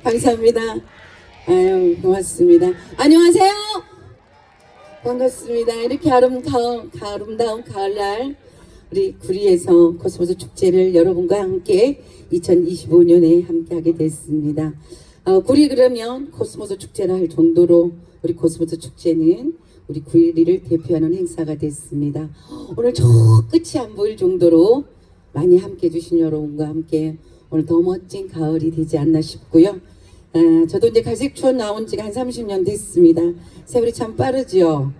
감사합니다. 아유, 고맙습니다. 안녕하세요. 반갑습니다. 이렇게 아름다운 가을날 우리 구리에서 코스모스 축제를 여러분과 함께 2025년에 함께하게 됐습니다. 구리 그러면 코스모스 축제라 할 정도로 우리 코스모스 축제는 우리 구리를 대표하는 행사가 됐습니다. 오늘 저 끝이 안 보일 정도로 많이 함께 해주신 여러분과 함께 오늘 더 멋진 가을이 되지 않나 싶고요. 저도 이제 갈색초원 나온 지가 한 30년 됐습니다. 세월이 참 빠르죠.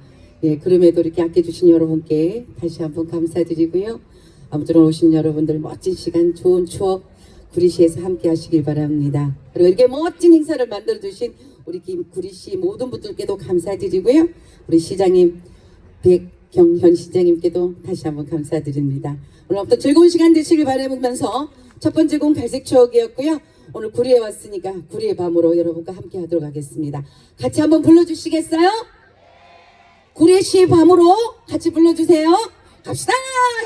예, 그럼에도 이렇게 아껴주신 여러분께 다시 한번 감사드리고요. 아무쪼록 오신 여러분들 멋진 시간, 좋은 추억 구리시에서 함께 하시길 바랍니다. 그리고 이렇게 멋진 행사를 만들어주신 우리 구리시 모든 분들께도 감사드리고요. 우리 시장님, 백경현 시장님께도 다시 한번 감사드립니다. 오늘부터 즐거운 시간 되시길 바라면서 첫 번째 곡 갈색 추억이었고요. 오늘 구리에 왔으니까 구리의 밤으로 여러분과 함께 하도록 하겠습니다. 같이 한번 불러주시겠어요? 구리시의 밤으로 같이 불러주세요. 갑시다!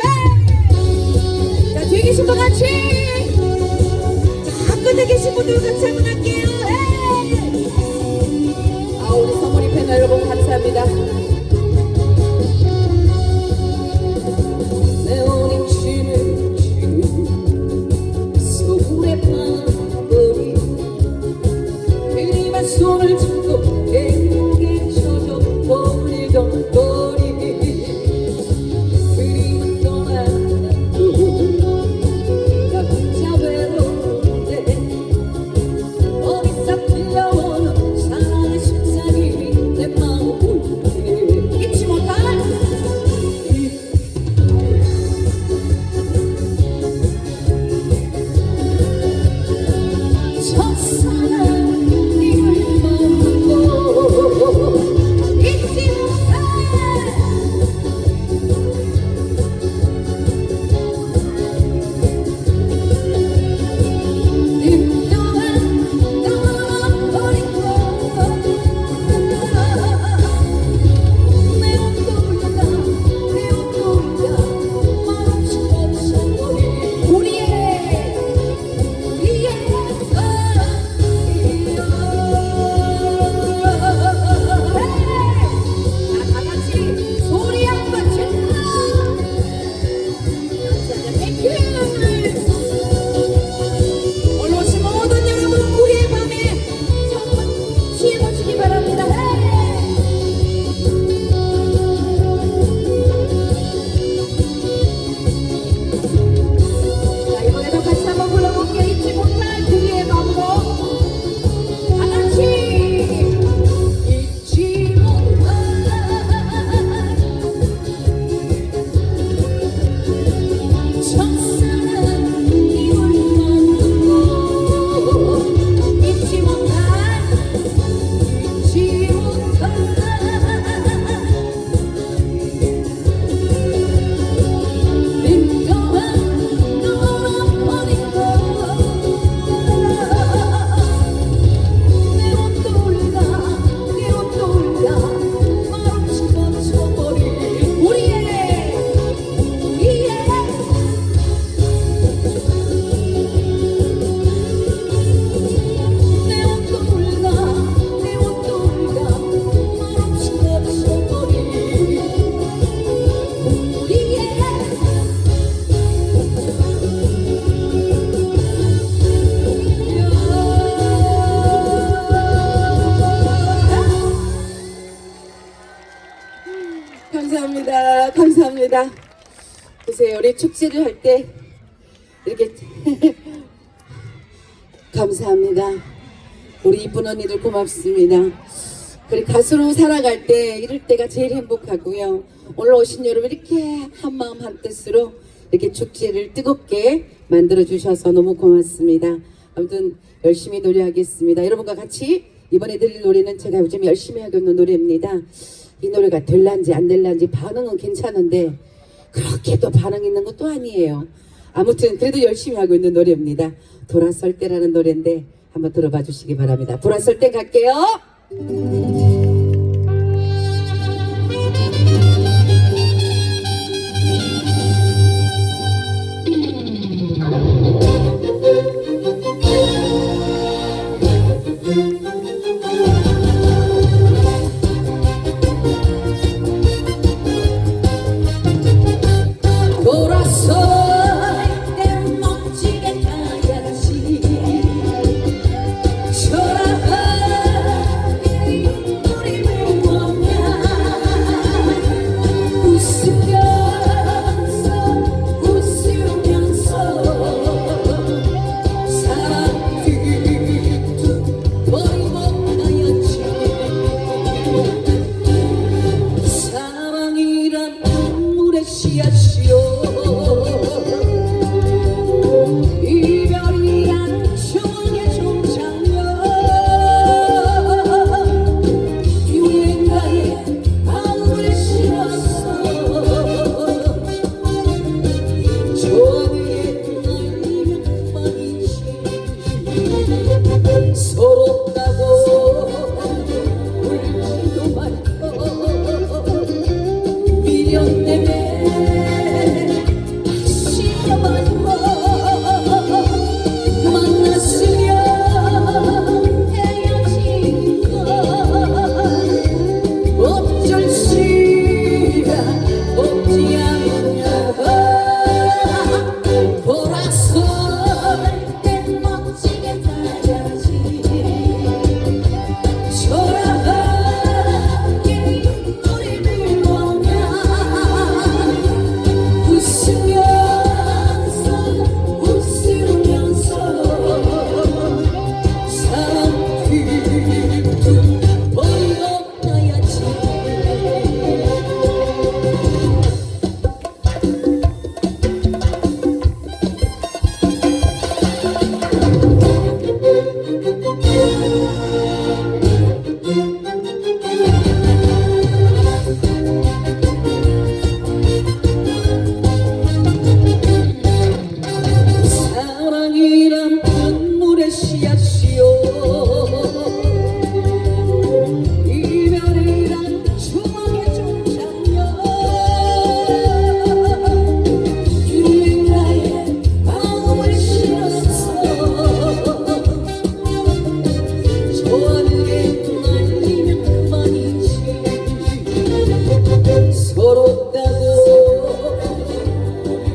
헤이! 자, 뒤에 계신 분 같이! 자, 끝에 계신 분들 같이 한번 할게요. 헤이! 우리 성원이 팬 여러분 감사합니다. 내 어린 춤을 추는 서울의 밤거리 그리만 손을 잡고 행복에 젖어 버리던 거리 그리운 떠나도 나 혼자 외로운데 어디서 들려오는 사랑의 속삭임이 내 마음을 울리게 잊지 못할 감사합니다. 감사합니다. 보세요. 우리 축제를 할 때 이렇게 감사합니다. 우리 이쁜 언니들 고맙습니다. 그리고 가수로 살아갈 때 이럴 때가 제일 행복하고요. 오늘 오신 여러분 이렇게 한마음 한뜻으로 이렇게 축제를 뜨겁게 만들어 주셔서 너무 고맙습니다. 아무튼 열심히 노래하겠습니다. 여러분과 같이 이번에 들릴 노래는 제가 요즘 열심히 하고 있는 노래입니다. 이 노래가 될란지 안 될란지 반응은 괜찮은데 그렇게 또 반응 있는 것도 아니에요. 아무튼 그래도 열심히 하고 있는 노래입니다. 돌아설 때라는 노래인데 한번 들어봐 주시기 바랍니다. 돌아설 때 갈게요. 돌아설 때 멋지게 가야지 초라하게 눈물이 부어냐 웃으면서 웃으면서 사랑 뒤뚱 버리고 가야지 사랑이란 눈물의 씨앗이요 이별이란 추억의 종착역 유행가에 마음을 실었어 좋아하게 날리면 그만이지 서럽다고 울지도 말고 미련 때문에 싫어하고 만났으면 헤어진 건 어쩔 수가 없지 않냐 돌아설 땐 멋지게 가야지 초라하게 눈물이 흘러냐 웃으면서 웃으면서 사랑 뒤뚱 버리고 가야지 사랑이란 눈물의 씨앗이요 이별이란 추억의 종착역 유행가에 마음을 실었어 좋아하게 날리면 그만이지 서럽다고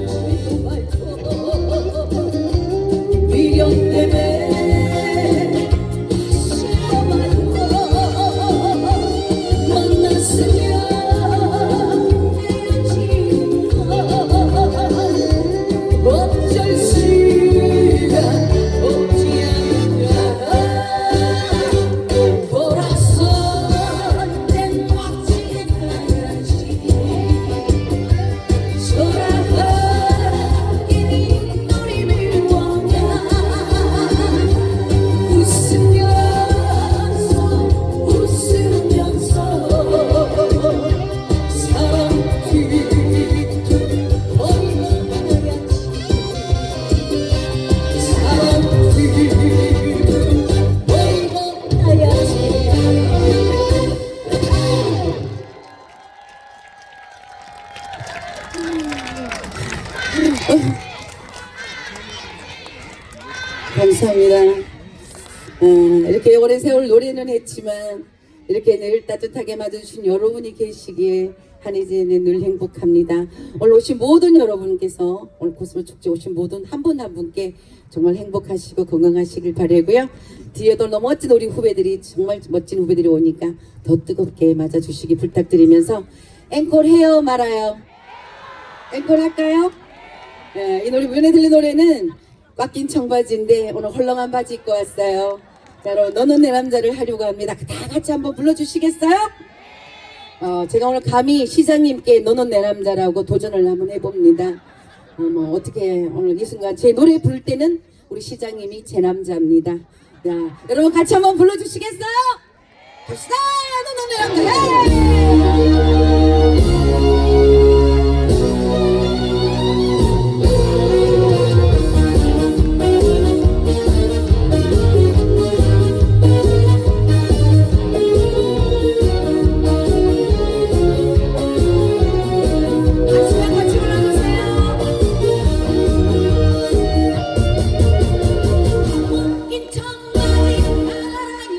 울지도 말고 미련 때문에 싫어하고 만났으면 헤어진 건 어쩔 수가 없지 않냐 돌아설 땐 멋지게 가야지 초라하게 눈물이 흘러냐 웃으면서 웃으면서 사랑 뒤뚱 버리고 가야지 사랑 뒤뚱 버리고 가야지 감사합니다. 이렇게 오랜 세월 노래는 했지만 이렇게 늘 따뜻하게 맞아주신 여러분이 계시기에 한혜진은 늘 행복합니다. 오늘 오신 모든 여러분께서 오늘 코스모 축제 오신 모든 한 분 한 분께 정말 행복하시고 건강하시길 바라고요. 뒤에도 너무 멋진 우리 후배들이 정말 멋진 후배들이 오니까 더 뜨겁게 맞아주시기 부탁드리면서 앵콜 해요 말아요? 앵콜 할까요? 이 노래 눈에 들린 노래는 꽉 낀 청바지인데 오늘 헐렁한 바지 입고 왔어요. 자, 여러분 너는 내 남자를 하려고 합니다. 다 같이 한번 불러주시겠어요? 제가 오늘 감히 시장님께 너는 내 남자라고 도전을 한번 해봅니다. 어떻게 오늘 이 순간 제 노래 부를 때는 우리 시장님이 제 남자입니다. 자, 여러분 같이 한번 불러주시겠어요? 갑시다! 너는 내 남자! 웃긴 청바지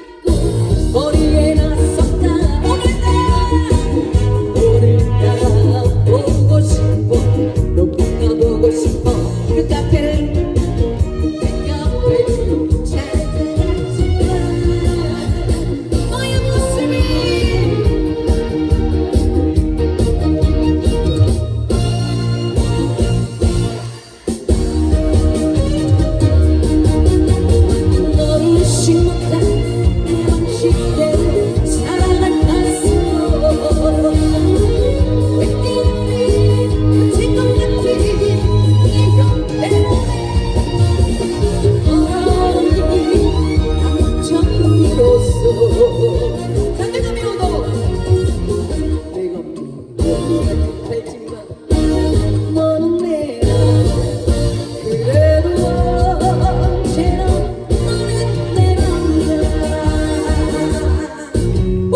못한 내 방식대로 살아갔어. 왠지 미친 것 같은 이 형태로 정리로서 상대감이 오도 내가 살지만 너는 내라. 그래도 언제나 너는 내 남자. 오!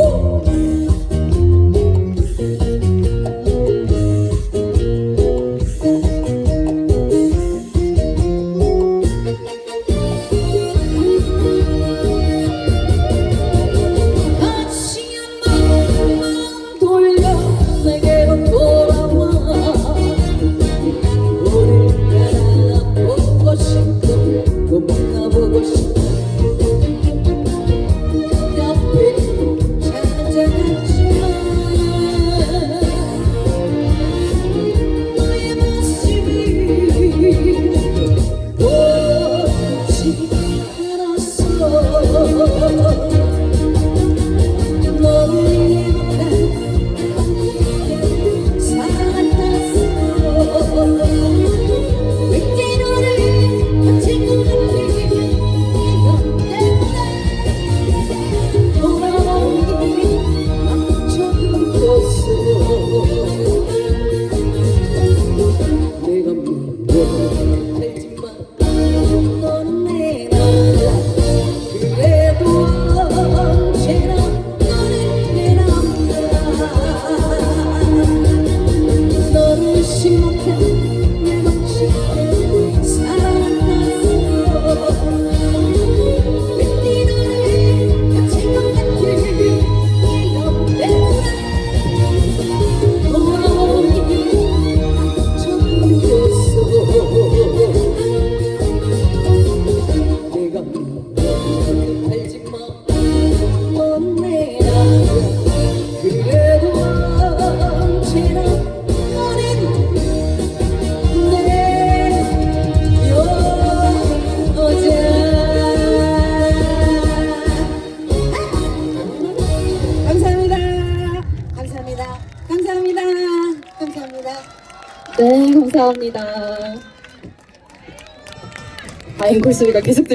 다시 한번 마음 돌려 내게로 돌아와. 우릴 알아보고 싶고 또 만나보고 싶고 옆에 찾아갔지만 너의 모습이 보지 않았어. 너는 이보다 사랑했어. 왠지 너를 놓칠 것 같은 이런 때문에 돌아오기 멈춰두었어. 내가 믿어 알지만 너는 내 남자. 그래도 언제나 너는 내 남자. 너를 심각한 내 방식대로 살아갔어. 왠지 너를 놓칠 것 같은 이런 때문에 돌아오기 멈춰두었어. 내가 알지만 넌 내 남자. 그래도 언제나 너는 내 여자. 감사합니다. 감사합니다. 감사합니다. 감사합니다. 네, 감사합니다. 앵콜 소리가 계속